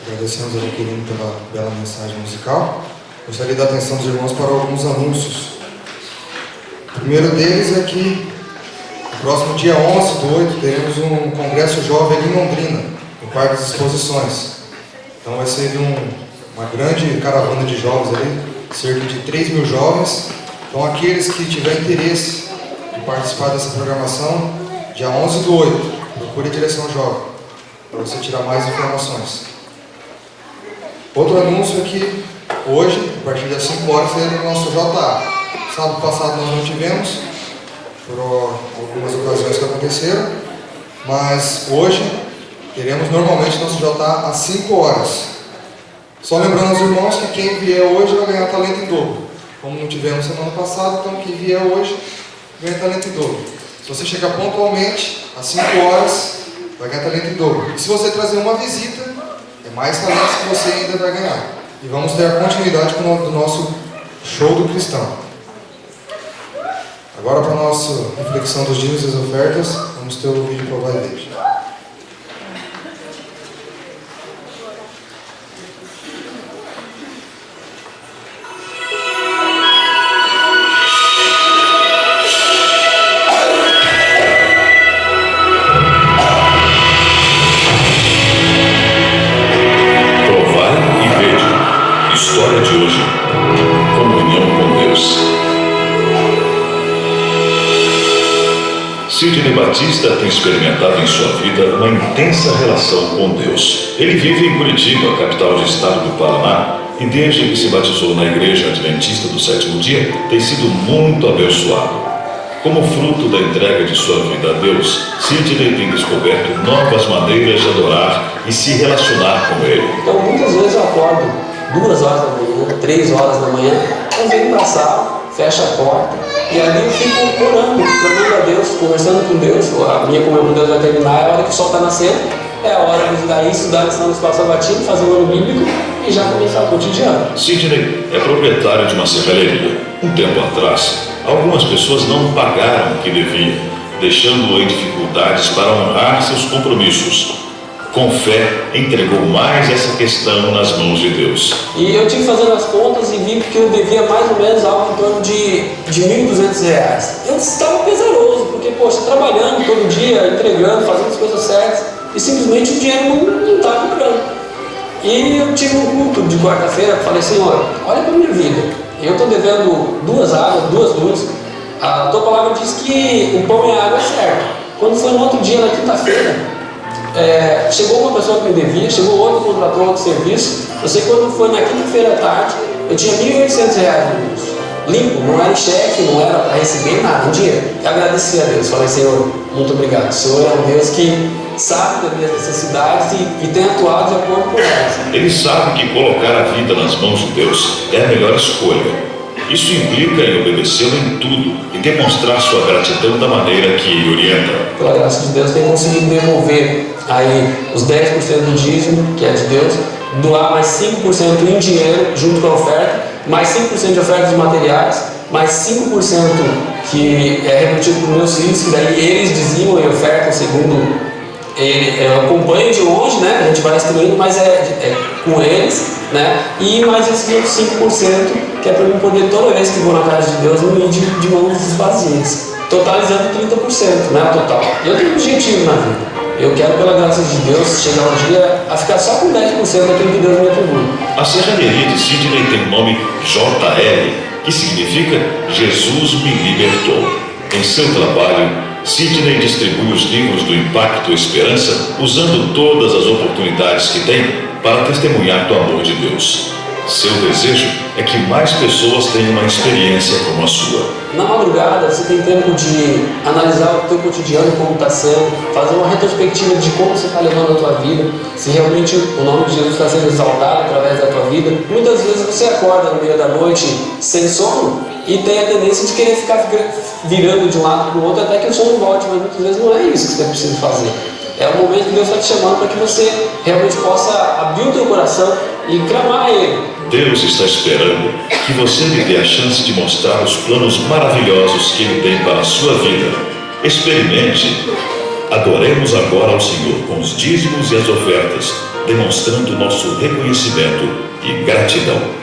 Agradecemos ao querido pela bela mensagem musical. Gostaria de dar atenção dos irmãos para alguns anúncios. O primeiro deles é que no próximo dia 11/8 teremos um congresso jovem ali em Londrina, no Parque das Exposições. Então vai ser uma grande caravana de jovens ali, cerca de 3.000 jovens. Então aqueles que tiverem interesse em participar dessa programação, dia 11/8, procure a direção jovem, para você tirar mais informações. Outro anúncio é que hoje, a partir das 5 horas, teremos o nosso JA. Sábado passado nós não tivemos, por algumas ocasiões que aconteceram, mas hoje teremos normalmente nosso JA às 5 horas. Só lembrando aos irmãos que quem vier hoje vai ganhar talento em dobro. Como não tivemos semana passada, então quem vier hoje ganha talento em dobro. Se você chegar pontualmente às 5 horas, vai ganhar talento em dobro. E se você trazer uma visita, é mais talentos que você ainda vai ganhar. E vamos ter a continuidade do nosso show do cristão. Agora, para a nossa reflexão dos dízimos e as ofertas, vamos ter o vídeo para a igreja. Sidney Batista tem experimentado em sua vida uma intensa relação com Deus. Ele vive em Curitiba, capital do estado do Paraná, e desde que se batizou na Igreja Adventista do Sétimo Dia, tem sido muito abençoado. Como fruto da entrega de sua vida a Deus, Sidney tem descoberto novas maneiras de adorar e se relacionar com Ele. Então, muitas vezes eu acordo 2 horas da manhã, 3 horas da manhã, eu venho para a sala, fecho a porta, e ali eu fico orando, clamando a Deus, conversando com Deus. A minha comunhão com Deus vai terminar, é a hora que o sol está nascendo, é a hora de daí estudar a lição do espaço sabatino, fazer o ano bíblico e já começar o cotidiano. Sidney é proprietário de uma serralheria. Um tempo atrás, algumas pessoas não pagaram o que deviam, deixando-o em dificuldades para honrar seus compromissos. Com fé, entregou mais essa questão nas mãos de Deus. E eu tive fazendo as contas e vi que eu devia mais ou menos algo em torno de R$1.200. Eu estava pesaroso, porque, poxa, trabalhando todo dia, entregando, fazendo as coisas certas, e simplesmente o dinheiro não estava entrando. E eu tive um culto de quarta-feira, falei, Senhor, olha para a minha vida, eu estou devendo 2 águas, 2 luzes, a tua palavra diz que o pão e a água é certo. Quando foi no outro dia, na quinta-feira, chegou uma pessoa que me devia, chegou outra que contratou outro serviço. Eu sei que quando foi na quinta-feira à tarde, eu tinha R$1.800 no bolso, limpo, não era em cheque, não era para receber nada, em dinheiro. Eu agradeci a Deus, falei, Senhor, muito obrigado. O Senhor é um Deus que sabe das minhas necessidades e tem atuado de acordo com elas. Ele sabe que colocar a vida nas mãos de Deus é a melhor escolha. Isso implica em obedecê-lo em tudo e demonstrar sua gratidão da maneira que ele orienta. Pela graça de Deus, tem conseguido devolver aí os 10% do dízimo, que é de Deus, doar mais 5% em dinheiro junto com a oferta, mais 5% de ofertas de materiais, mais 5% que é repartido para os meus filhos, que daí eles dizimam e ofertam segundo eu acompanho de longe, né? A gente vai instruindo, mas é com eles, né? E mais esses outros 5%, que é para eu poder, toda vez que vou na casa de Deus, não ir de mãos vazias, totalizando 30%, né? Total. Eu tenho um objetivo na vida. Eu quero, pela graça de Deus, chegar um dia a ficar só com 10% daquilo que Deus me atribui. A serralheria de Sidney tem o nome JL, que significa Jesus me libertou. Em seu trabalho, Sidney distribui os livros do Impacto Esperança, usando todas as oportunidades que tem para testemunhar do amor de Deus. Seu desejo é que mais pessoas tenham uma experiência como a sua. Na madrugada, você tem tempo de analisar o teu cotidiano, como está sendo, fazer uma retrospectiva de como você está levando a tua vida, se realmente o nome de Jesus está sendo exaltado através da tua vida. Muitas vezes você acorda no meio da noite sem sono e tem a tendência de querer ficar virando de um lado para o outro até que o sono volte, mas muitas vezes não é isso que você precisa fazer. É o momento que Deus está te chamando para que você realmente possa abrir o teu coração e clamar a Ele. Deus está esperando que você lhe dê a chance de mostrar os planos maravilhosos que Ele tem para a sua vida. Experimente. Adoremos agora ao Senhor com os dízimos e as ofertas, demonstrando nosso reconhecimento e gratidão.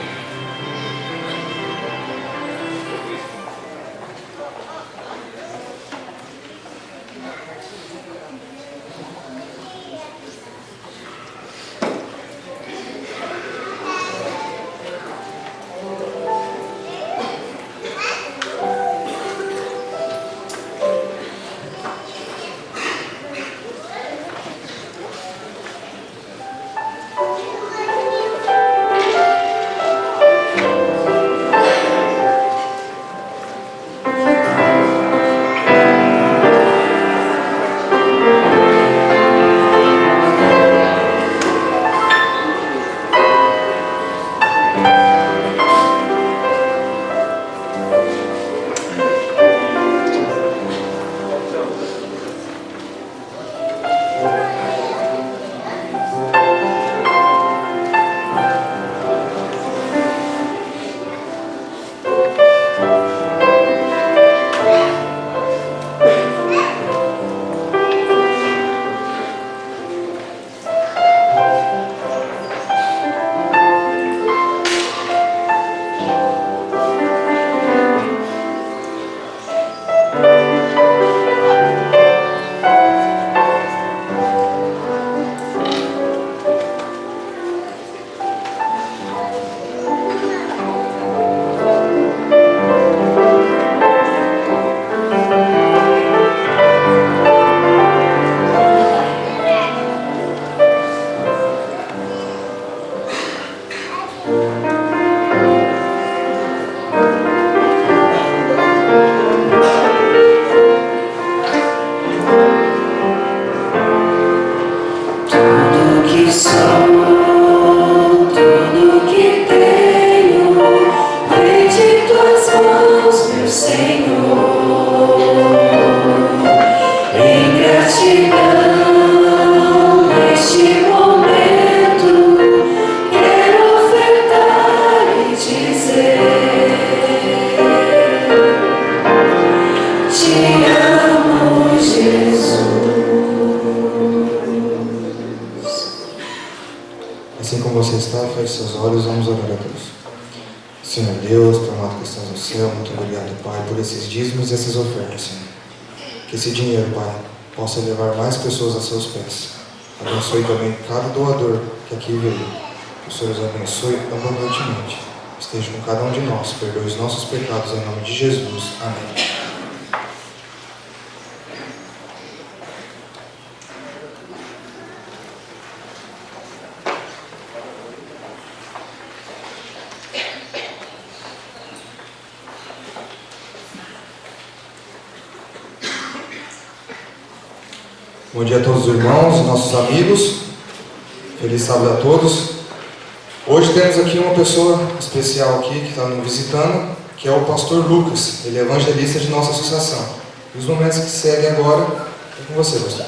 Assim como você está, feche seus olhos, vamos orar a Deus. Senhor Deus, Pai amado que estás no céu, muito obrigado, Pai, por esses dízimos e essas ofertas, Senhor. Que esse dinheiro, Pai, possa levar mais pessoas a seus pés. Abençoe também cada doador que aqui veio. Que o Senhor os abençoe abundantemente. Esteja com cada um de nós, perdoe os nossos pecados em nome de Jesus. Amém. Bom dia a todos os irmãos, nossos amigos. Feliz sábado a todos. Hoje temos aqui uma pessoa especial aqui que está nos visitando, que é o pastor Lucas. Ele é evangelista de nossa associação. E os momentos que seguem agora é com você, pastor.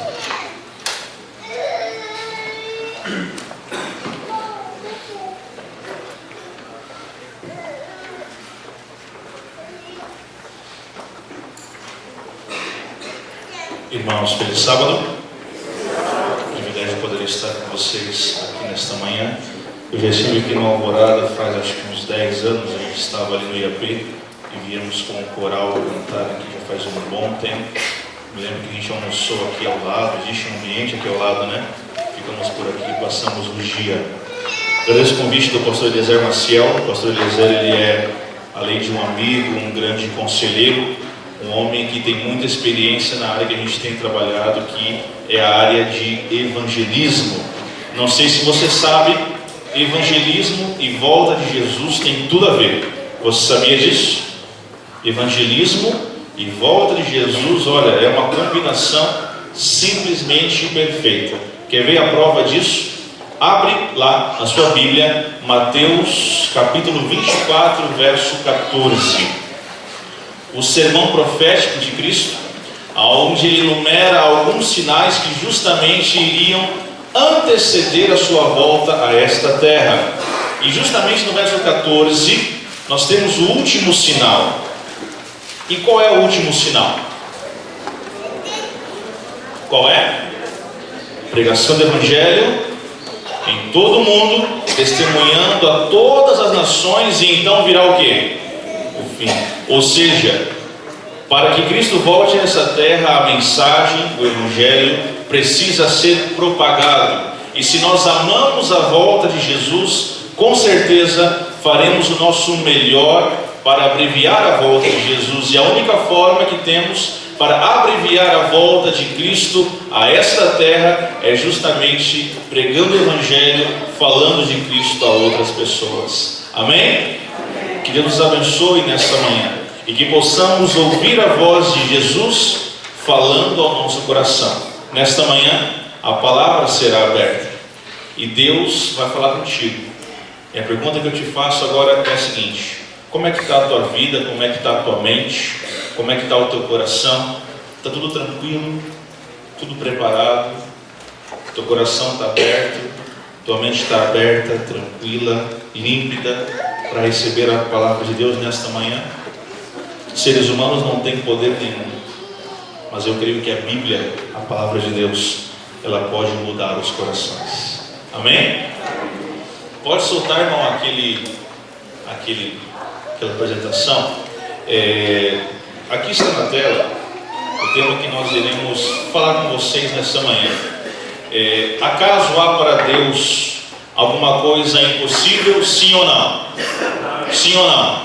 Irmãos, feliz sábado. Privilégio poder estar com vocês aqui nesta manhã. Eu já estive aqui no Alvorada faz acho que uns 10 anos. A gente estava ali no IAP e viemos com o coral cantar aqui já faz um bom tempo. Me lembro que a gente almoçou aqui ao lado, existe um ambiente aqui ao lado, né? Ficamos por aqui e passamos o dia. Agradeço o convite do pastor Eliezer Maciel. O pastor Eliezer, ele é, além de um amigo, um grande conselheiro, um homem que tem muita experiência na área que a gente tem trabalhado, que é a área de evangelismo. Não sei se você sabe, evangelismo e volta de Jesus tem tudo a ver. Você sabia disso? Evangelismo e volta de Jesus, olha, é uma combinação simplesmente perfeita. Quer ver a prova disso? Abre lá na sua Bíblia, Mateus capítulo 24, verso 14. O sermão profético de Cristo, onde ele enumera alguns sinais que justamente iriam anteceder a sua volta a esta terra. E justamente no verso 14, nós temos o último sinal. E qual é o último sinal? Qual é? Pregação do Evangelho em todo o mundo, testemunhando a todas as nações, e então virá o quê? O fim. Ou seja, para que Cristo volte a essa terra, a mensagem, o Evangelho, precisa ser propagado. E se nós amamos a volta de Jesus, com certeza faremos o nosso melhor para abreviar a volta de Jesus. E a única forma que temos para abreviar a volta de Cristo a esta terra é justamente pregando o Evangelho, falando de Cristo a outras pessoas. Amém? Que Deus nos abençoe nesta manhã e que possamos ouvir a voz de Jesus falando ao nosso coração. Nesta manhã a palavra será aberta e Deus vai falar contigo. E a pergunta que eu te faço agora é a seguinte: como é que está a tua vida? Como é que está a tua mente? Como é que está o teu coração? Está tudo tranquilo? Tudo preparado? Teu coração está aberto? Tua mente está aberta, tranquila, límpida para receber a palavra de Deus nesta manhã? Seres humanos não têm poder nenhum, mas eu creio que a Bíblia, a palavra de Deus, ela pode mudar os corações. Amém? Pode soltar, irmão, aquela apresentação. Aqui está na tela o tema que nós iremos falar com vocês nesta manhã. Acaso há para Deus alguma coisa impossível? Sim ou não? Sim ou não?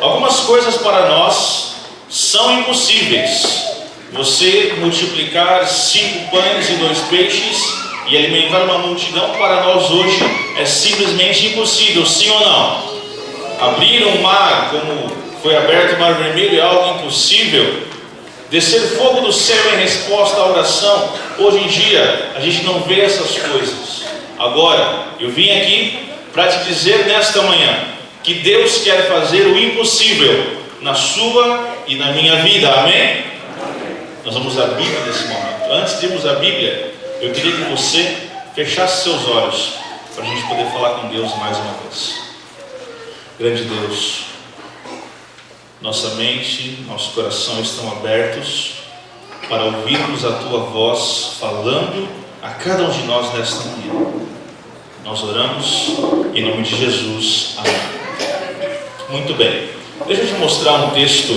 Algumas coisas para nós são impossíveis. Você multiplicar 5 pães e 2 peixes e alimentar uma multidão, para nós hoje é simplesmente impossível. Sim ou não? Abrir um mar, como foi aberto o Mar Vermelho, é algo impossível. Descer fogo do céu em resposta à oração, hoje em dia a gente não vê essas coisas. Agora, eu vim aqui para te dizer nesta manhã que Deus quer fazer o impossível na sua e na minha vida. Amém? Nós vamos à Bíblia nesse momento. Antes de irmos à Bíblia, eu queria que você fechasse seus olhos para a gente poder falar com Deus mais uma vez. Grande Deus, nossa mente, nosso coração estão abertos para ouvirmos a Tua voz falando a cada um de nós nesta manhã. Nós oramos em nome de Jesus. Amém. Muito bem. Deixa eu te mostrar um texto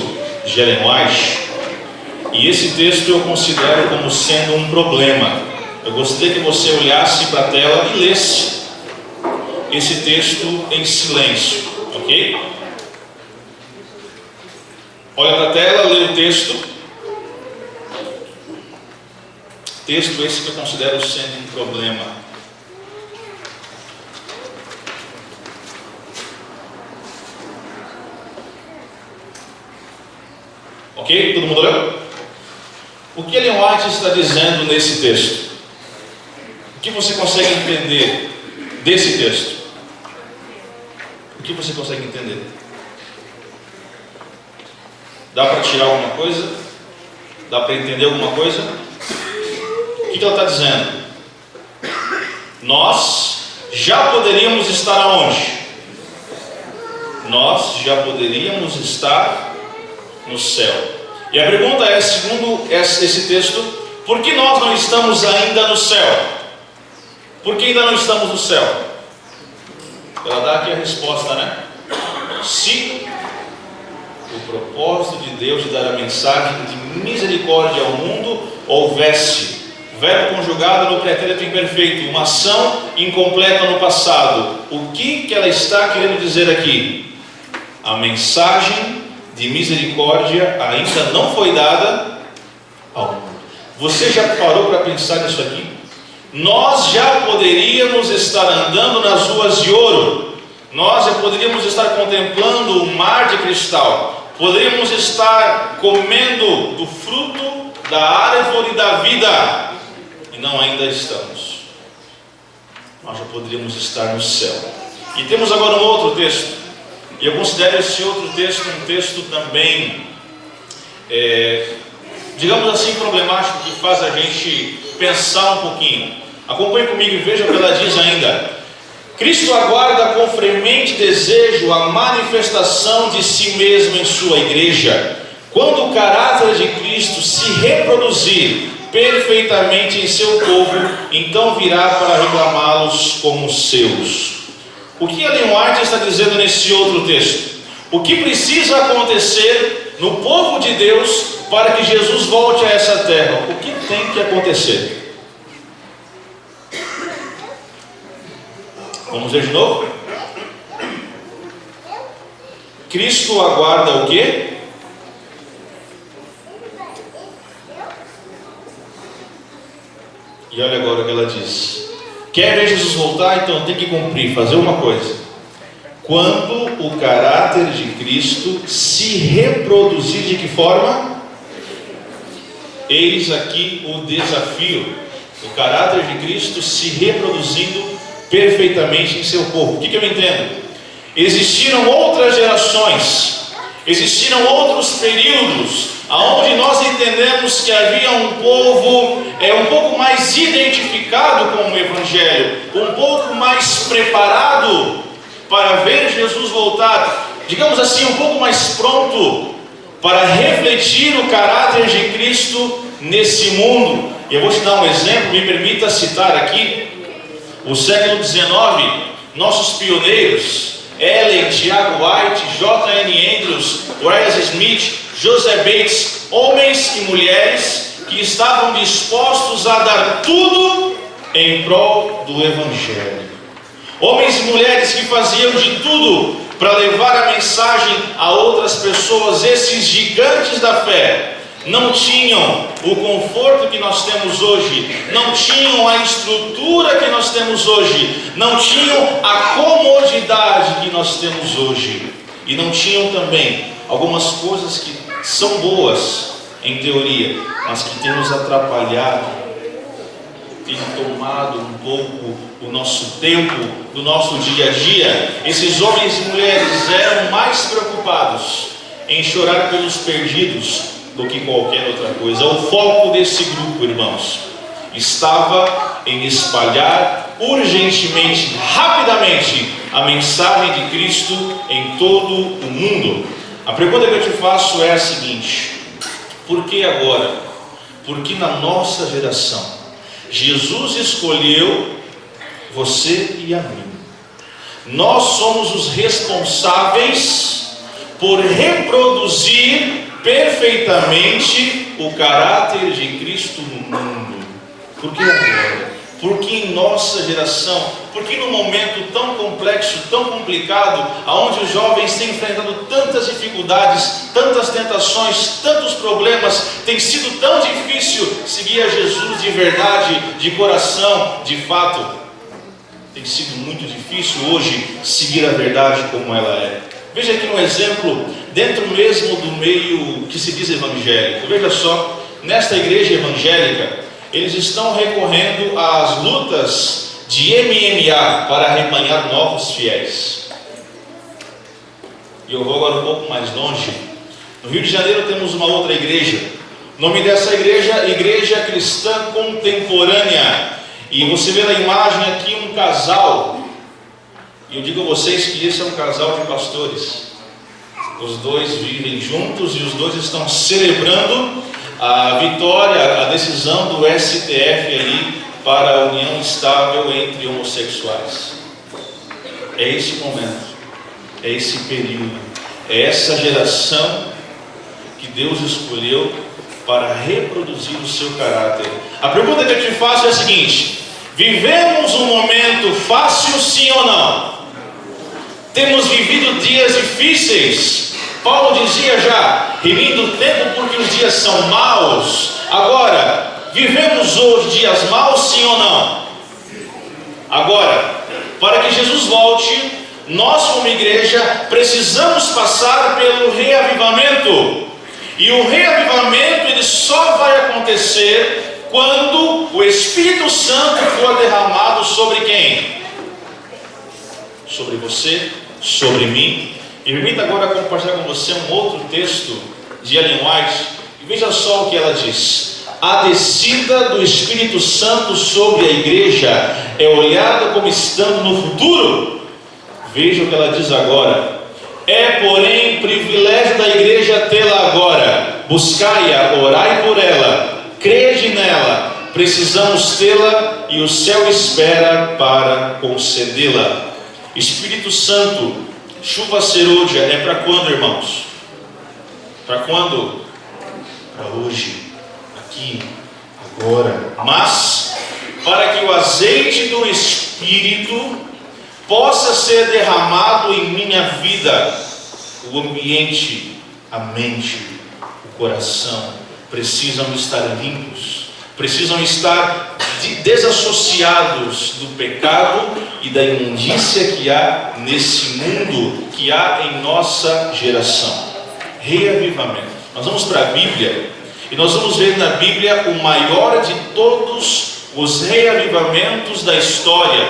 de Ellen White. E esse texto eu considero como sendo um problema. Eu gostaria que você olhasse para a tela e lesse esse texto em silêncio, ok? Olha para a tela, lê o texto. Texto esse que eu considero sendo um problema. Ok? Todo mundo leu? O que Ellen White está dizendo nesse texto? O que você consegue entender desse texto? O que você consegue entender? Dá para tirar alguma coisa? Dá para entender alguma coisa? O que ela está dizendo? Nós já poderíamos estar aonde? Nós já poderíamos estar no céu. E a pergunta é, segundo esse texto, por que nós não estamos ainda no céu? Por que ainda não estamos no céu? Ela dá aqui a resposta, né? Se o propósito de Deus de dar a mensagem de misericórdia ao mundo houvesse, verbo conjugado no pretérito imperfeito, uma ação incompleta no passado, o que ela está querendo dizer aqui? A mensagem de misericórdia ainda não foi dada ao mundo. Você já parou para pensar nisso aqui? Nós já poderíamos estar andando nas ruas de ouro, nós já poderíamos estar contemplando o mar de cristal, poderíamos estar comendo do fruto da árvore da vida, e não ainda estamos. Nós já poderíamos estar no céu. E temos agora um outro texto, e eu considero esse outro texto um texto também, digamos assim, problemático, que faz a gente pensar um pouquinho. Acompanhe comigo e veja o que ela diz ainda. Cristo aguarda com fremente desejo a manifestação de si mesmo em sua igreja. Quando o caráter de Cristo se reproduzir, perfeitamente em seu povo, então virá para reclamá-los como seus. O que Ellen White está dizendo nesse outro texto? O que precisa acontecer no povo de Deus para que Jesus volte a essa terra? O que tem que acontecer? Vamos ver de novo? Cristo aguarda o quê? E olha agora o que ela diz. Quer ver Jesus voltar? Então tem que cumprir, fazer uma coisa. Quando o caráter de Cristo se reproduzir, de que forma? Eis aqui o desafio. O caráter de Cristo se reproduzindo perfeitamente em seu povo. O que eu entendo? Existiram outras gerações, existiram outros períodos, aonde nós entendemos que havia um povo um pouco mais identificado com o Evangelho, um pouco mais preparado para ver Jesus voltar, digamos assim, um pouco mais pronto para refletir o caráter de Cristo nesse mundo. E eu vou te dar um exemplo, me permita citar aqui, o século XIX, nossos pioneiros, Ellen, Tiago White, J.N. Andrews, Wes Smith, José Bates, homens e mulheres que estavam dispostos a dar tudo em prol do Evangelho. Homens e mulheres que faziam de tudo para levar a mensagem a outras pessoas. Esses gigantes da fé não tinham o conforto que nós temos hoje, não tinham a estrutura que nós temos hoje, não tinham a comodidade que nós temos hoje, e não tinham também algumas coisas que são boas em teoria, mas que têm nos atrapalhado, têm tomado um pouco o nosso tempo, do nosso dia a dia. Esses homens e mulheres eram mais preocupados em chorar pelos perdidos do que qualquer outra coisa. O foco desse grupo, irmãos, estava em espalhar urgentemente, rapidamente, a mensagem de Cristo em todo o mundo. A pergunta que eu te faço é a seguinte: por que agora? Porque na nossa geração Jesus escolheu você e a mim. Nós somos os responsáveis por reproduzir perfeitamente o caráter de Cristo no mundo. Por que agora? Porque em nossa geração, porque num momento tão complexo, tão complicado, onde os jovens têm enfrentado tantas dificuldades, tantas tentações, tantos problemas, tem sido tão difícil seguir a Jesus de verdade, de coração, de fato. Tem sido muito difícil hoje seguir a verdade como ela é. Veja aqui um exemplo, dentro mesmo do meio que se diz evangélico. Veja só, nesta igreja evangélica, eles estão recorrendo às lutas de MMA para arrebanhar novos fiéis. E eu vou agora um pouco mais longe. No Rio de Janeiro temos uma outra igreja. O nome dessa igreja, Igreja Cristã Contemporânea. E você vê na imagem aqui um casal. E eu digo a vocês que esse é um casal de pastores. Os dois vivem juntos e os dois estão celebrando a vitória, a decisão do STF ali para a união estável entre homossexuais. É esse momento, é esse período, é essa geração que Deus escolheu para reproduzir o seu caráter. A pergunta que eu te faço é a seguinte: vivemos um momento fácil, sim ou não? Temos vivido dias difíceis. Paulo dizia já, remindo o tempo porque os dias são maus. Agora, vivemos hoje dias maus, sim ou não? Agora, para que Jesus volte, nós como igreja precisamos passar pelo reavivamento. E o reavivamento ele só vai acontecer quando o Espírito Santo for derramado sobre quem? Sobre você, sobre mim. E permita agora compartilhar com você um outro texto de Ellen White. E veja só o que ela diz: a descida do Espírito Santo sobre a igreja é olhada como estando no futuro. Veja o que ela diz agora: é porém privilégio da igreja tê-la agora, buscai-a, orai por ela, crede nela, precisamos tê-la e o céu espera para concedê-la. Espírito Santo, chuva serôdia é para quando, irmãos? Para quando? Para hoje, aqui, agora. Mas, para que o azeite do Espírito possa ser derramado em minha vida, o ambiente, a mente, o coração precisam estar limpos, precisam estar desassociados do pecado e da imundícia que há nesse mundo, que há em nossa geração. Reavivamento. Nós vamos para a Bíblia e nós vamos ver na Bíblia o maior de todos os reavivamentos da história,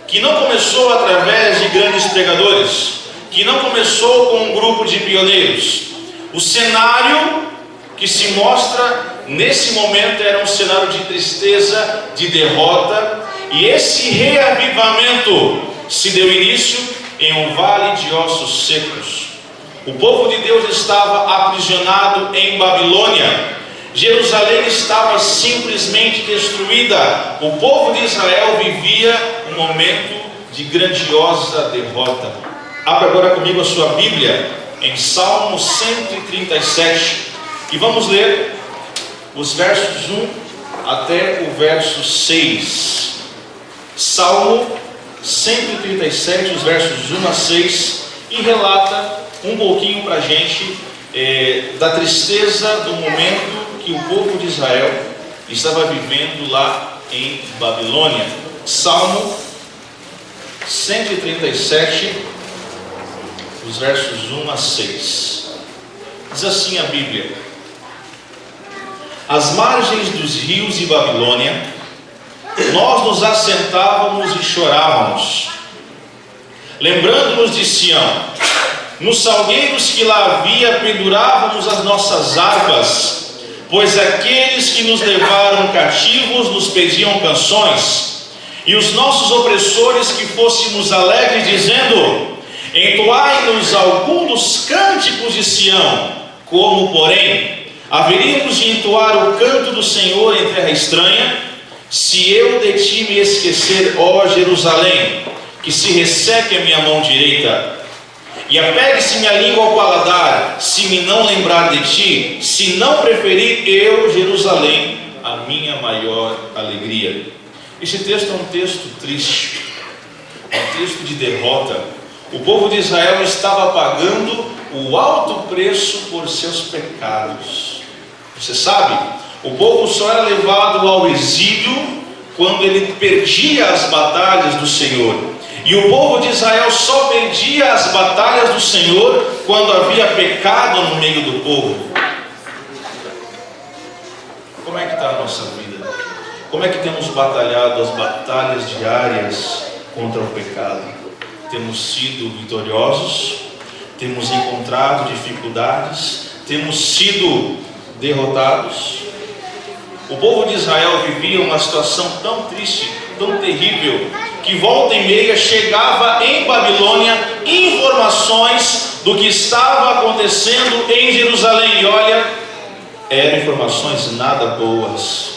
que não começou através de grandes pregadores, que não começou com um grupo de pioneiros. O cenário que se mostra nesse momento era um cenário de tristeza, de derrota, e esse reavivamento se deu início em um vale de ossos secos. O povo de Deus estava aprisionado em Babilônia. Jerusalém estava simplesmente destruída. O povo de Israel vivia um momento de grandiosa derrota. Abra agora comigo a sua Bíblia em Salmo 137 e vamos ler os versos 1 até o verso 6. Salmo 137, os versos 1 a 6, e relata um pouquinho para a gente da tristeza do momento que o povo de Israel estava vivendo lá em Babilônia. Salmo 137, os versos 1 a 6. Diz assim a Bíblia: às margens dos rios de Babilônia, nós nos assentávamos e chorávamos, lembrando-nos de Sião. Nos salgueiros que lá havia, pendurávamos as nossas harpas, pois aqueles que nos levaram cativos nos pediam canções, e os nossos opressores que fôssemos alegres, dizendo: entoai-nos algum dos cânticos de Sião. Como, porém, haveríamos de entoar o canto do Senhor em terra estranha, se eu de ti me esquecer, ó Jerusalém, que se resseque a minha mão direita, e apegue-se minha língua ao paladar, se me não lembrar de ti, se não preferir eu, Jerusalém, a minha maior alegria. Este texto é um texto triste, um texto de derrota. O povo de Israel estava pagando o alto preço por seus pecados. Você sabe, o povo só era levado ao exílio quando ele perdia as batalhas do Senhor. E o povo de Israel só perdia as batalhas do Senhor quando havia pecado no meio do povo. Como é que está a nossa vida? Como é que temos batalhado as batalhas diárias contra o pecado? Temos sido vitoriosos? Temos encontrado dificuldades? Temos sido derrotados? O povo de Israel vivia uma situação tão triste, tão terrível, que volta e meia chegava em Babilônia informações do que estava acontecendo em Jerusalém. E olha, eram informações nada boas.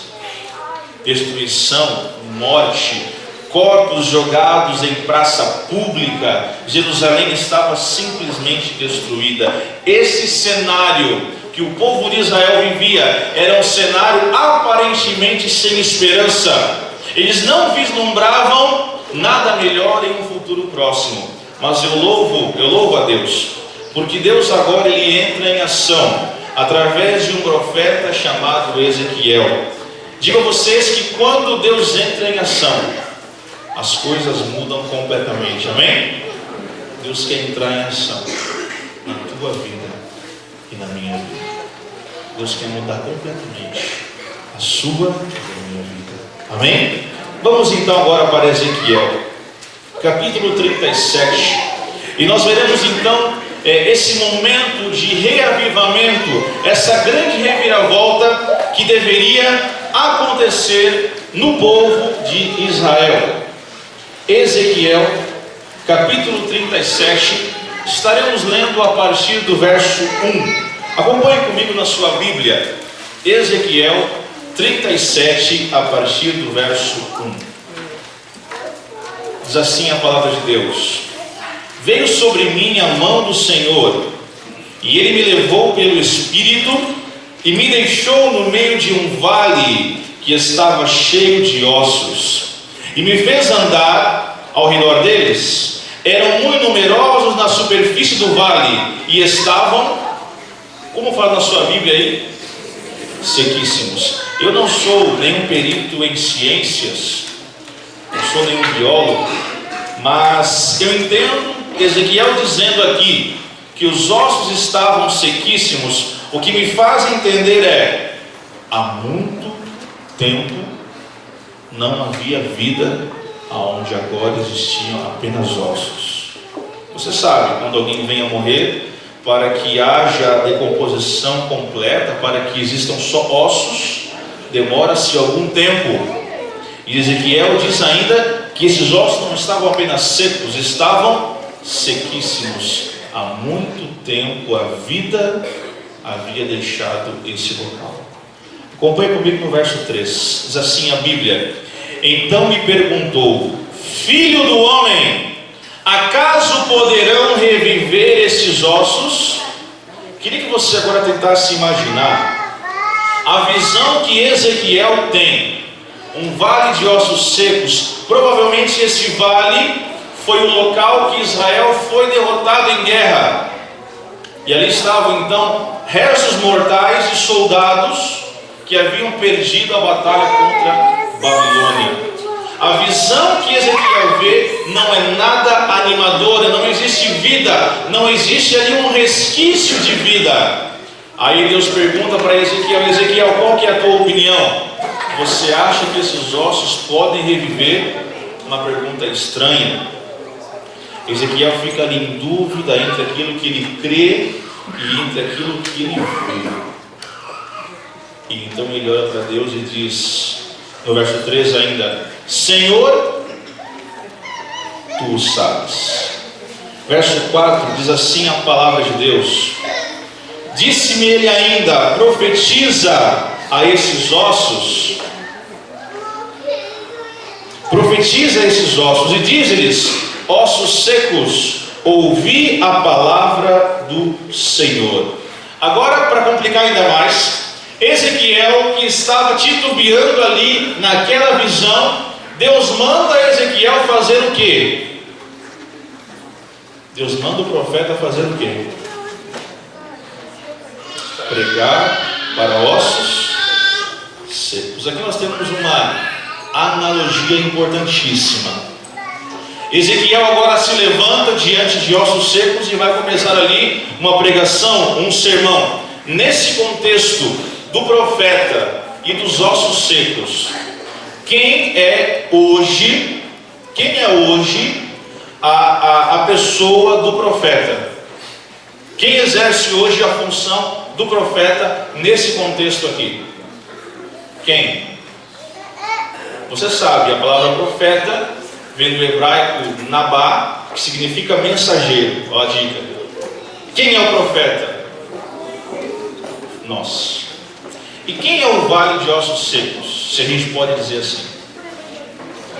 Destruição, morte, corpos jogados em praça pública. Jerusalém estava simplesmente destruída. Esse cenário que o povo de Israel vivia era um cenário aparentemente sem esperança. Eles não vislumbravam nada melhor em um futuro próximo. Mas eu louvo a Deus, porque Deus agora ele entra em ação através de um profeta chamado Ezequiel. Digo a vocês que quando Deus entra em ação, as coisas mudam completamente. Amém? Deus quer entrar em ação na tua vida e na minha vida. Deus quer mudar completamente a sua e a minha vida. Amém? Vamos então agora para Ezequiel, capítulo 37. E nós veremos então esse momento de reavivamento, essa grande reviravolta que deveria acontecer no povo de Israel. Ezequiel, capítulo 37, estaremos lendo a partir do verso 1. Acompanhe comigo na sua Bíblia, Ezequiel, 37, a partir do verso 1. Diz assim a palavra de Deus: Veio sobre mim a mão do Senhor, e Ele me levou pelo Espírito, e me deixou no meio de um vale que estava cheio de ossos, e me fez andar ao redor deles. Eram muito numerosos na superfície do vale, e estavam, como fala na sua Bíblia aí, sequíssimos. Eu não sou nenhum perito em ciências, não sou nenhum biólogo, mas eu entendo Ezequiel dizendo aqui que os ossos estavam sequíssimos. O que me faz entender é: há muito tempo não havia vida aonde agora existiam apenas ossos. Você sabe, quando alguém vem a morrer, para que haja decomposição completa, para que existam só ossos, demora-se algum tempo. E Ezequiel diz ainda que esses ossos não estavam apenas secos, estavam sequíssimos. Há muito tempo a vida havia deixado esse local. Acompanhe comigo no verso 3. Diz assim a Bíblia: Então me perguntou: Filho do homem, acaso poderão reviver esses ossos? Queria que você agora tentasse imaginar a visão que Ezequiel tem. Um vale de ossos secos. Provavelmente esse vale foi o local que Israel foi derrotado em guerra. E ali estavam então restos mortais de soldados que haviam perdido a batalha contra Babilônia. A visão que Ezequiel vê não é nada animadora, não existe vida, não existe ali um resquício de vida. Aí Deus pergunta para Ezequiel: Ezequiel, qual que é a tua opinião? Você acha que esses ossos podem reviver? Uma pergunta estranha. Ezequiel fica ali em dúvida entre aquilo que ele crê e entre aquilo que ele vê. E então ele olha para Deus e diz, no verso 3 ainda: Senhor, Tu o sabes. Verso 4 diz assim a palavra de Deus: Disse-me ele ainda: profetiza a esses ossos. Profetiza a esses ossos e diz-lhes: ossos secos, ouvi a palavra do Senhor. Agora, para complicar ainda mais, Ezequiel, que estava titubeando ali naquela visão, Deus manda Ezequiel fazer o quê? Deus manda o profeta fazer o quê? Pregar para ossos secos. Aqui nós temos uma analogia importantíssima. Ezequiel agora se levanta diante de ossos secos e vai começar ali uma pregação, um sermão. Nesse contexto do profeta e dos ossos secos, quem é hoje a pessoa do profeta? Quem exerce hoje a função do profeta nesse contexto aqui? Quem? Você sabe, a palavra profeta vem do hebraico nabá, que significa mensageiro. Olha a dica. Quem é o profeta? Nós. E quem é o vale de ossos secos, se a gente pode dizer assim?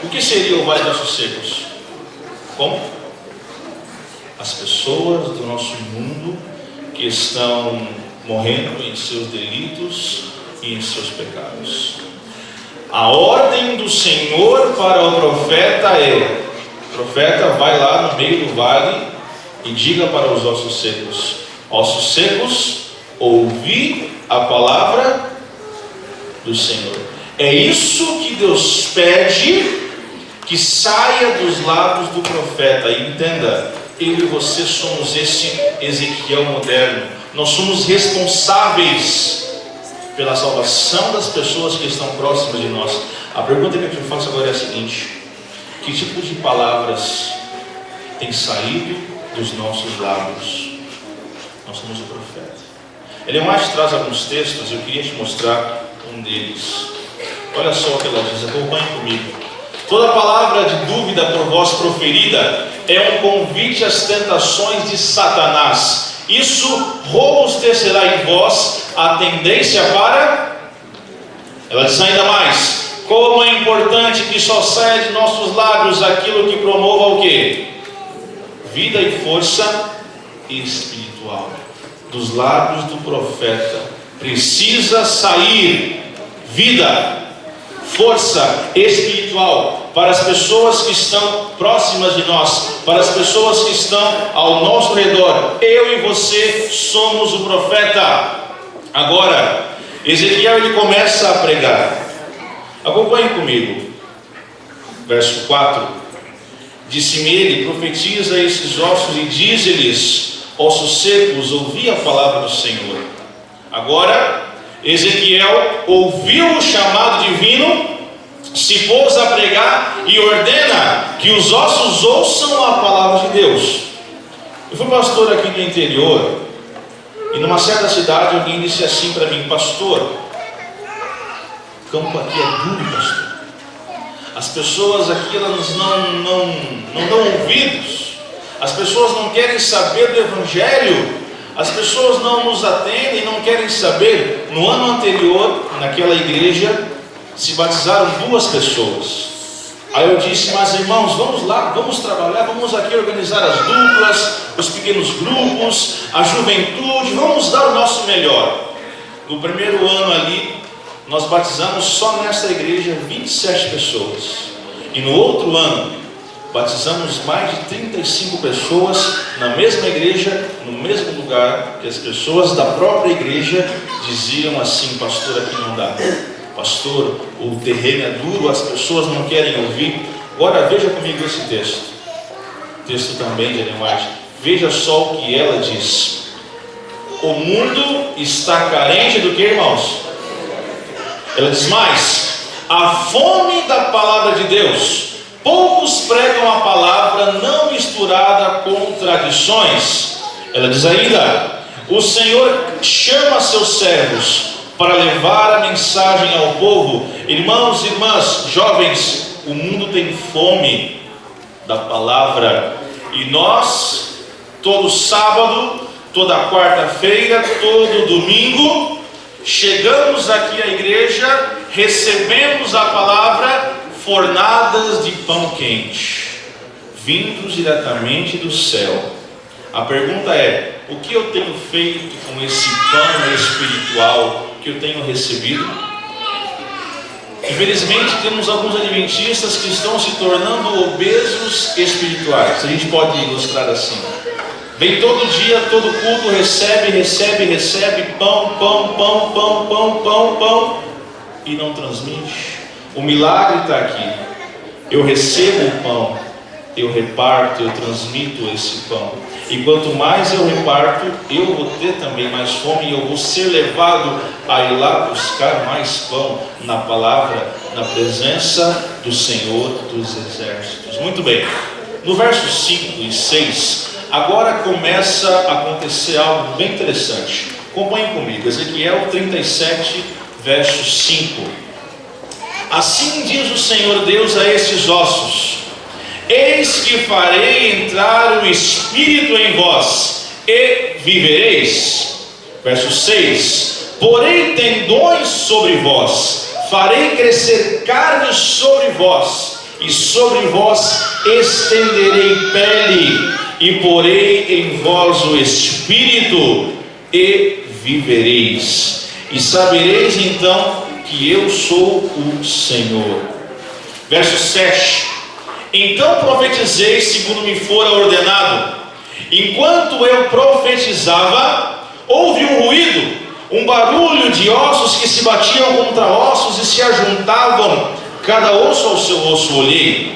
O que seria o vale de ossos secos? Como? As pessoas do nosso mundo que estão morrendo em seus delitos e em seus pecados. A ordem do Senhor para o profeta é: profeta, vai lá no meio do vale e diga para os ossos secos: ossos secos, ouvi a palavra do Senhor. É isso que Deus pede que saia dos lábios do profeta. E entenda, eu e você somos esse Ezequiel moderno. Nós somos responsáveis pela salvação das pessoas que estão próximas de nós. A pergunta que eu te faço agora é a seguinte: que tipo de palavras tem saído dos nossos lábios? Nós somos o profeta. Ele mais traz alguns textos, eu queria te mostrar um deles. Olha só o que ela diz, acompanhe comigo. Toda palavra de dúvida por vós proferida é um convite às tentações de Satanás. Isso robustecerá em vós a tendência para Ela diz ainda mais: como é importante que só saia de nossos lábios aquilo que promova o quê? Vida e força espiritual. Dos lábios do profeta precisa sair vida, força espiritual para as pessoas que estão próximas de nós, para as pessoas que estão ao nosso redor. Eu e você somos o profeta. Agora, Ezequiel ele começa a pregar. Acompanhe comigo. Verso 4. Disse-me ele: profetiza esses ossos e dize-lhes: ossos secos, ouvi a palavra do Senhor. Agora, Ezequiel ouviu o chamado divino, se pôs a pregar e ordena que os ossos ouçam a palavra de Deus. Eu fui pastor aqui no interior, e numa certa cidade alguém disse assim para mim: pastor, campo aqui é duro, pastor. As pessoas aqui elas não dão ouvidos. As pessoas não querem saber do Evangelho. As pessoas não nos atendem, não querem saber. No ano anterior, naquela igreja, se batizaram 2 pessoas. Aí eu disse: mas irmãos, vamos lá, vamos trabalhar, vamos aqui organizar as duplas, os pequenos grupos, a juventude, vamos dar o nosso melhor. No primeiro ano ali, nós batizamos só nesta igreja 27 pessoas. E no outro ano, batizamos mais de 35 pessoas na mesma igreja, no mesmo lugar, que as pessoas da própria igreja diziam assim: pastor, aqui não dá. Pastor, o terreno é duro, as pessoas não querem ouvir. Agora veja comigo esse texto. Texto também de Ellen White. Veja só o que ela diz. O mundo está carente do que, irmãos? Ela diz mais: a fome da palavra de Deus. Poucos pregam a palavra não misturada com tradições. Ela diz ainda: o Senhor chama seus servos para levar a mensagem ao povo. Irmãos e irmãs, jovens, o mundo tem fome da palavra. E nós, todo sábado, toda quarta-feira, todo domingo, chegamos aqui à igreja, recebemos a palavra, fornadas de pão quente, vindos diretamente do céu. A pergunta é: o que eu tenho feito com esse pão espiritual que eu tenho recebido? Infelizmente temos alguns adventistas que estão se tornando obesos espirituais. A gente pode ilustrar assim: vem todo dia, todo culto, recebe pão, e não transmite. O milagre está aqui. Eu recebo o pão, eu reparto, eu transmito esse pão. E quanto mais eu reparto, eu vou ter também mais fome, e eu vou ser levado a ir lá buscar mais pão na palavra, na presença do Senhor dos Exércitos. Muito bem, no versos 5 e 6, agora começa a acontecer algo bem interessante. Acompanhe comigo, Ezequiel 37, verso 5. Assim diz o Senhor Deus a estes ossos: eis que farei entrar o Espírito em vós, e vivereis. Verso 6: porei tendões sobre vós, farei crescer carne sobre vós, e sobre vós estenderei pele, e porei em vós o Espírito, e vivereis. E sabereis então que eu sou o Senhor. Verso 7: então profetizei segundo me fora ordenado. Enquanto eu profetizava, houve um ruído, um barulho de ossos que se batiam contra ossos e se ajuntavam, cada osso ao seu osso. Olhei,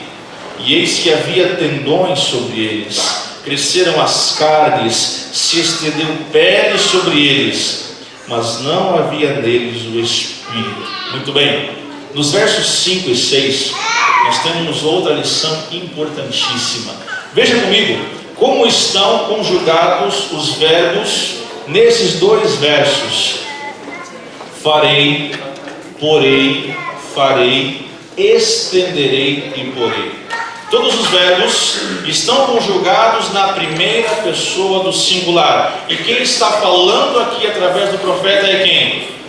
e eis que havia tendões sobre eles, cresceram as carnes, se estendeu pele sobre eles, mas não havia neles o Espírito. Muito bem, nos versos 5 e 6, nós temos outra lição importantíssima. Veja comigo como estão conjugados os verbos nesses 2 versos: farei, porei, farei, estenderei e porei. Todos os verbos estão conjugados na primeira pessoa do singular. E quem está falando aqui através do profeta é quem?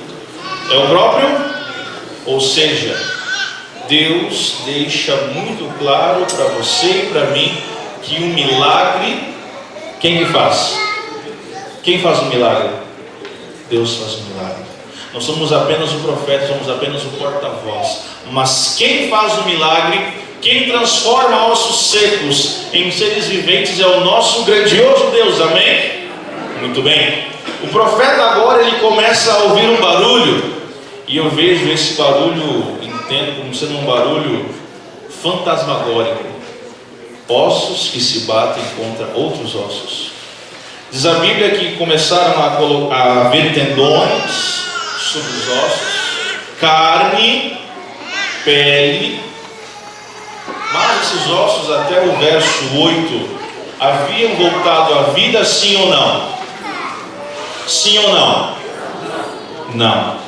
É o próprio Ou seja, Deus deixa muito claro para você e para mim que um milagre, quem que faz? Quem faz o milagre? Deus faz o milagre. Nós somos apenas o profeta, somos apenas o porta-voz. Mas quem faz o milagre, quem transforma ossos secos em seres viventes é o nosso grandioso Deus, amém? Muito bem. O profeta agora ele começa a ouvir um barulho, e eu vejo esse barulho, entendo como sendo um barulho fantasmagórico. Ossos que se batem contra outros ossos. Diz a Bíblia que começaram a haver tendões sobre os ossos, carne, pele, mas esses ossos até o verso 8 haviam voltado à vida, sim ou não? Sim ou não? Não.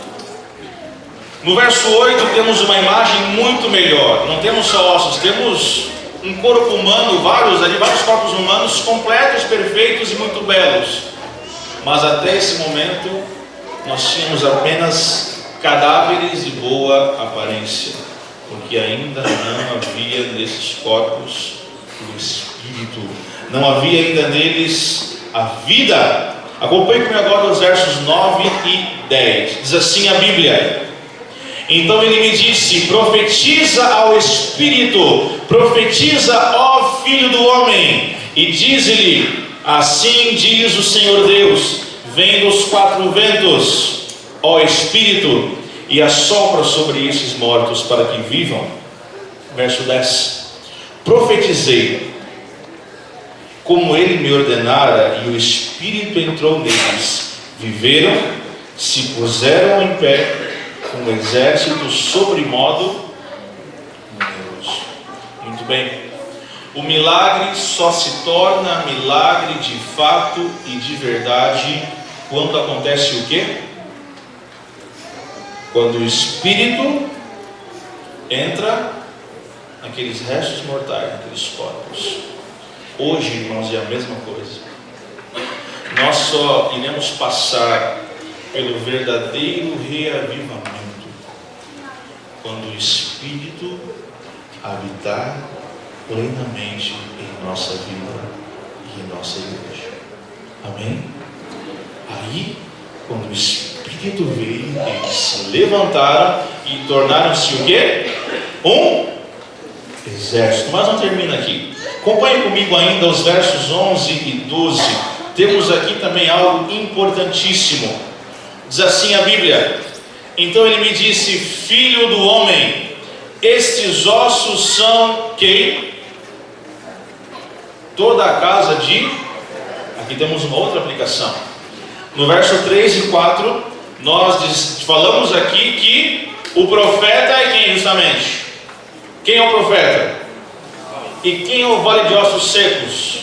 No verso 8 temos uma imagem muito melhor. Não temos só ossos, temos um corpo humano, vários corpos humanos completos, perfeitos e muito belos. Mas até esse momento nós tínhamos apenas cadáveres de boa aparência, porque ainda não havia nesses corpos o Espírito, não havia ainda neles a vida. Acompanhe comigo agora os versos 9 e 10. Diz assim a Bíblia: então ele me disse: profetiza ao Espírito, profetiza, ó Filho do Homem, e diz-lhe: assim diz o Senhor Deus, vem dos quatro ventos, ó Espírito, e assopra sobre esses mortos para que vivam. Verso 10: profetizei como ele me ordenara, e o Espírito entrou neles, viveram, se puseram em pé, um exército sobremodo numeroso. Muito bem. O milagre só se torna milagre de fato e de verdade quando acontece o quê? Quando o Espírito entra naqueles restos mortais, naqueles corpos. Hoje, irmãos, é a mesma coisa. Nós só iremos passar pelo verdadeiro reavivamento quando o Espírito habitar plenamente em nossa vida e em nossa igreja. Amém? Aí, quando o Espírito veio, eles se levantaram e tornaram-se o quê? Um exército. Mas não termina aqui. Acompanhe comigo ainda os versos 11 e 12. Temos aqui também algo importantíssimo. Diz assim a Bíblia: então ele me disse: filho do homem, estes ossos são quem? Toda a casa de... Aqui temos uma outra aplicação. No verso 3 e 4, nós falamos aqui que o profeta é quem justamente? Quem é o profeta? E quem é o vale de ossos secos?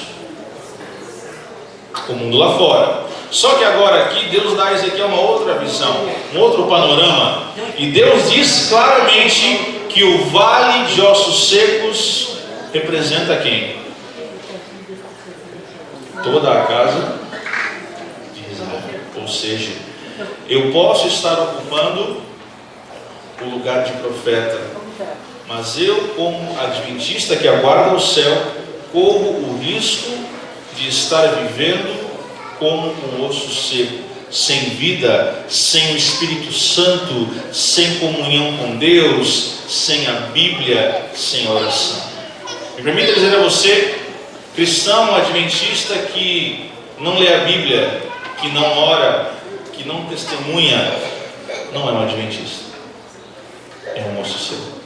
O mundo lá fora. Só que agora aqui Deus dá a Ezequiel uma outra visão, um outro panorama. E Deus diz claramente que o vale de ossos secos representa quem? Toda a casa de Israel. Ou seja, eu posso estar ocupando o lugar de profeta, mas eu, como adventista que aguarda o céu, corro o risco de estar vivendo como um osso seco, sem vida, sem o Espírito Santo, sem comunhão com Deus, sem a Bíblia, sem a oração. Me permita dizer a você, cristão adventista que não lê a Bíblia, que não ora, que não testemunha, não é um adventista, é um osso seco.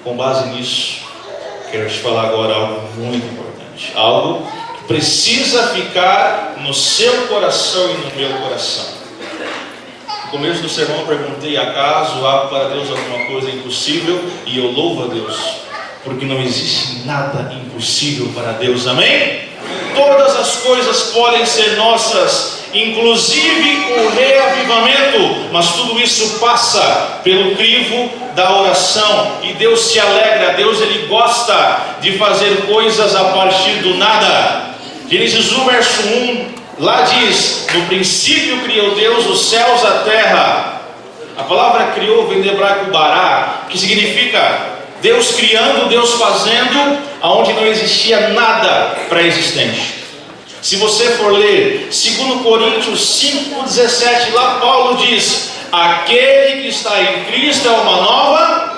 Com base nisso, quero te falar agora algo muito importante, algo que precisa ficar no seu coração e no meu coração. No começo do sermão eu perguntei: acaso há para Deus alguma coisa impossível? E eu louvo a Deus, porque não existe nada impossível para Deus, amém? Todas as coisas podem ser nossas, inclusive o reavivamento, mas tudo isso passa pelo crivo da oração, e Deus se alegra, Deus ele gosta de fazer coisas a partir do nada. Gênesis 1 verso 1, lá diz: no princípio criou Deus os céus e a terra. A palavra criou vem do hebraico bará, que significa Deus criando, Deus fazendo, aonde não existia nada pré-existente. Se você for ler 2 Coríntios 5,17, lá Paulo diz: aquele que está em Cristo é uma nova.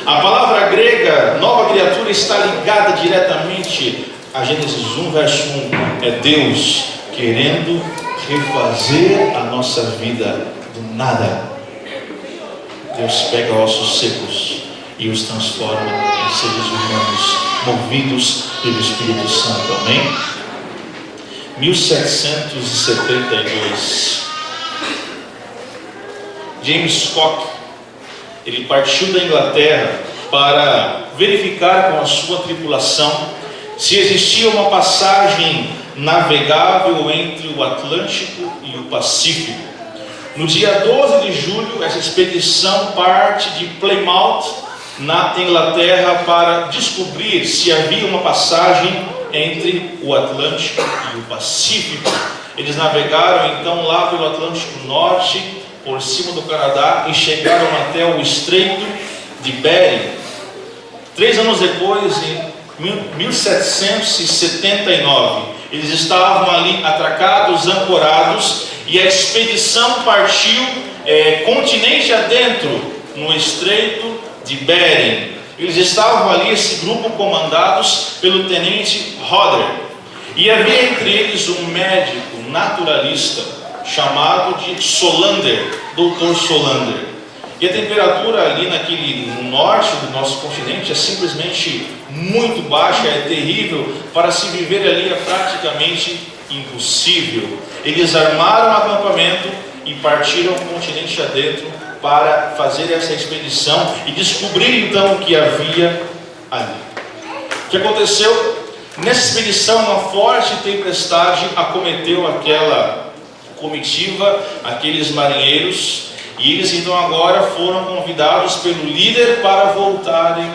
A palavra grega, nova criatura, está ligada diretamente a Gênesis 1, verso 1. É Deus querendo refazer a nossa vida do nada. Deus pega ossos secos e os transforma em seres humanos, movidos pelo Espírito Santo. Amém? 1772, James Scott, ele partiu da Inglaterra para verificar com a sua tripulação se existia uma passagem navegável entre o Atlântico e o Pacífico. No dia 12 de julho, essa expedição parte de Plymouth, na Inglaterra, para descobrir se havia uma passagem entre o Atlântico e o Pacífico. Eles navegaram então lá pelo Atlântico Norte, por cima do Canadá, e chegaram até o Estreito de Bering. 3 anos depois, em 1779, eles estavam ali atracados, ancorados, e a expedição partiu continente adentro, no Estreito de Bering. Eles estavam ali, esse grupo, comandados pelo tenente Hodder, e havia entre eles um médico naturalista chamado de Solander, Dr. Solander. E a temperatura ali no norte do nosso continente é simplesmente muito baixa, é terrível, para se viver ali é praticamente impossível. Eles armaram acampamento e partiram o continente adentro para fazer essa expedição e descobrir então o que havia ali. O que aconteceu? Nessa expedição, uma forte tempestade acometeu aquela comitiva, aqueles marinheiros, e eles então agora foram convidados pelo líder para voltarem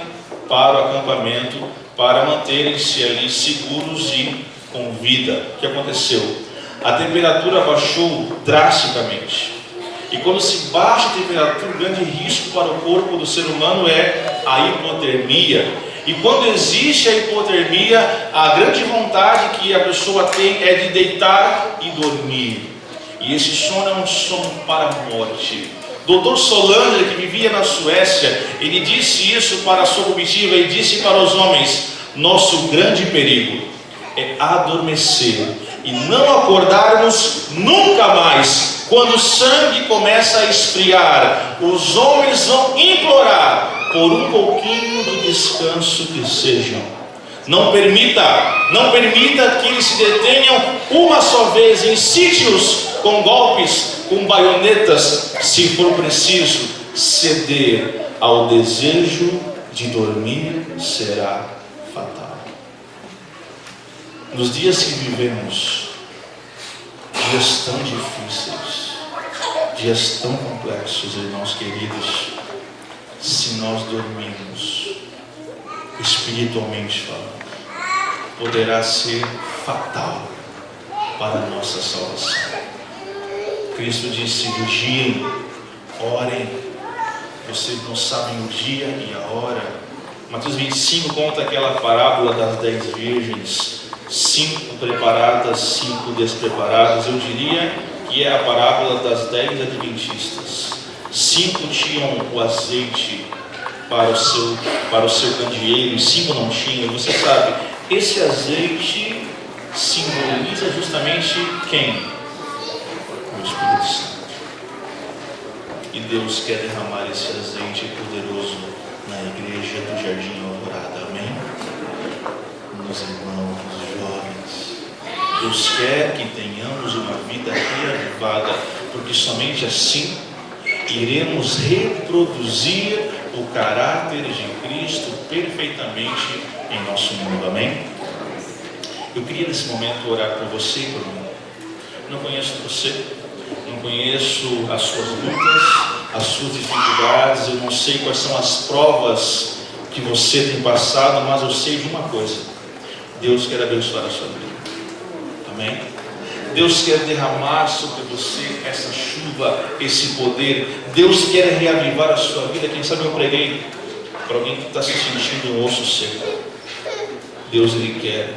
para o acampamento, para manterem-se ali seguros e com vida. O que aconteceu? A temperatura baixou drasticamente. E quando se baixa a temperatura, o grande risco para o corpo do ser humano é a hipotermia. E quando existe a hipotermia, a grande vontade que a pessoa tem é de deitar e dormir. E esse sono é um sono para a morte. Dr. Solander, que vivia na Suécia, ele disse isso para a sua comitiva e disse para os homens: nosso grande perigo é adormecer e não acordarmos nunca mais. Quando o sangue começa a esfriar, os homens vão implorar por um pouquinho de descanso que sejam. Não permita que eles se detenham uma só vez. Incite-os com golpes, com baionetas, se for preciso. Ceder ao desejo de dormir será fatal. Nos dias que vivemos, dias tão difíceis, dias tão complexos, irmãos queridos, se nós dormirmos, espiritualmente falando, poderá ser fatal para a nossa salvação. Cristo disse: vigiem, orem, vocês não sabem o dia e a hora. Mateus 25 conta aquela parábola das 10 virgens, 5 preparadas, 5 despreparadas. Eu diria que é a parábola das 10 adventistas. 5 tinham o azeite para o seu candeeiro e 5 não tinham. Você sabe, esse azeite simboliza justamente quem? O Espírito Santo. E Deus quer derramar esse azeite poderoso na igreja do Jardim Alvorada. Amém? Nos irmãos jovens. Deus quer que tenhamos uma vida reavivada, porque somente assim iremos reproduzir o caráter de Cristo perfeitamente em nosso mundo. Amém? Eu queria nesse momento orar por você e por mim. Não conheço você, não conheço as suas lutas, as suas dificuldades, eu não sei quais são as provas que você tem passado, mas eu sei de uma coisa: Deus quer abençoar a sua vida. Amém? Deus quer derramar sobre você essa chuva, esse poder. Deus quer reavivar a sua vida. Quem sabe eu preguei para alguém que está se sentindo um osso seco. Deus, Ele quer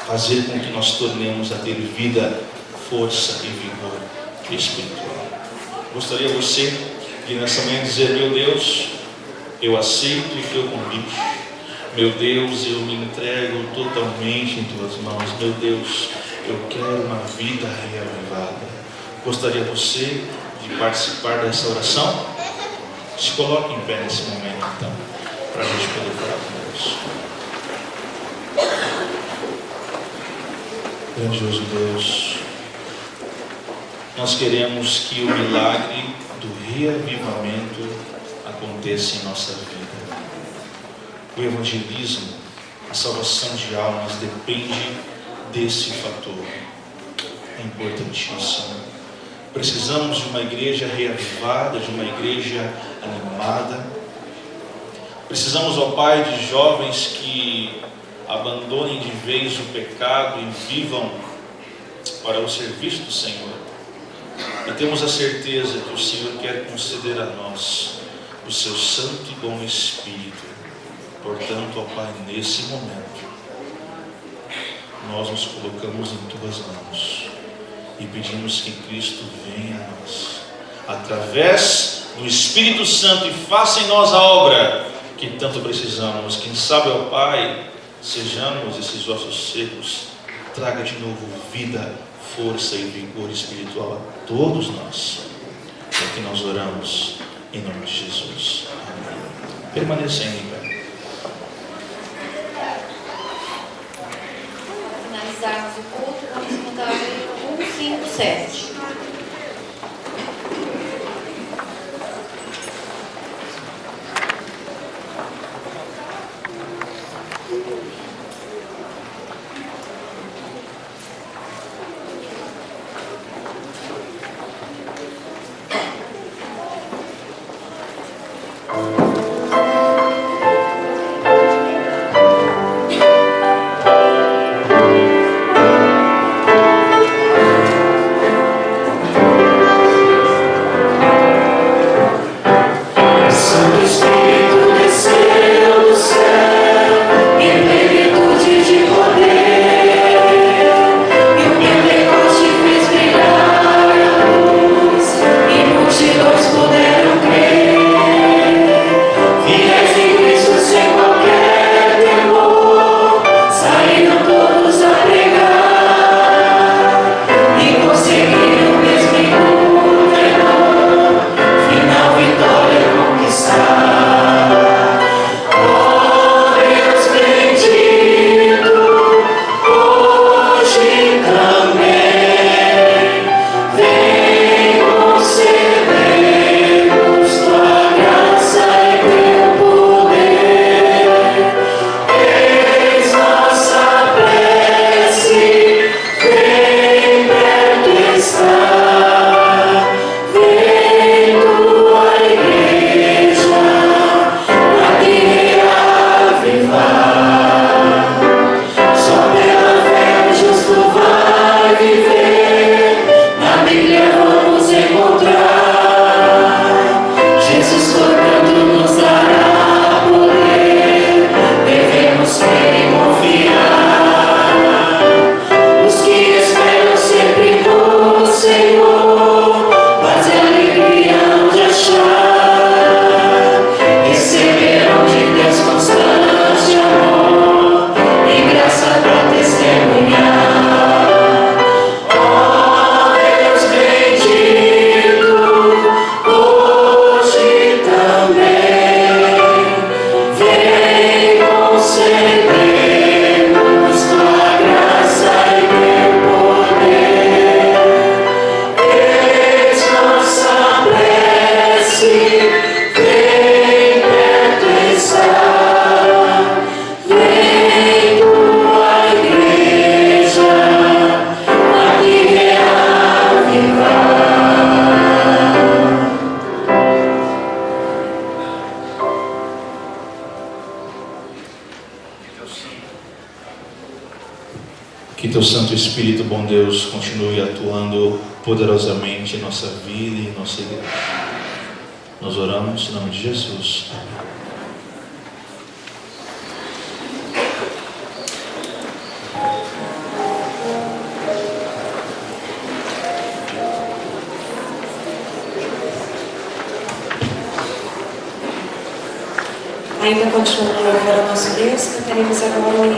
fazer com que nós tornemos a ter vida, força e vigor espiritual. Gostaria você de nessa manhã dizer: meu Deus, eu aceito o teu convite. Meu Deus, eu me entrego totalmente em tuas mãos. Meu Deus, eu quero uma vida reavivada. Gostaria você de participar dessa oração? Se coloque em pé nesse momento, então, para a gente poder falar com Deus. Grandioso Deus, nós queremos que o milagre do reavivamento aconteça em nossa vida. O evangelismo, a salvação de almas depende desse fator. É importantíssimo. Precisamos de uma igreja reavivada, de uma igreja animada. Precisamos, ó Pai, de jovens que abandonem de vez o pecado e vivam para o serviço do Senhor. E temos a certeza que o Senhor quer conceder a nós o seu santo e bom Espírito. Portanto, ó Pai, nesse momento, nós nos colocamos em tuas mãos e pedimos que Cristo venha a nós, através do Espírito Santo, e faça em nós a obra que tanto precisamos. Quem sabe, ó Pai, sejamos esses ossos secos, traga de novo vida, força e vigor espiritual a todos nós. É o que nós oramos em nome de Jesus. Amém. Permanecendo em pé. Para finalizarmos o culto, vamos cantar o 157. Que Teu Santo Espírito, bom Deus, continue atuando poderosamente em nossa vida e em nossa igreja. Nós oramos em nome de Jesus. Ainda continuando a louvar ao nosso Deus, cantaremos agora o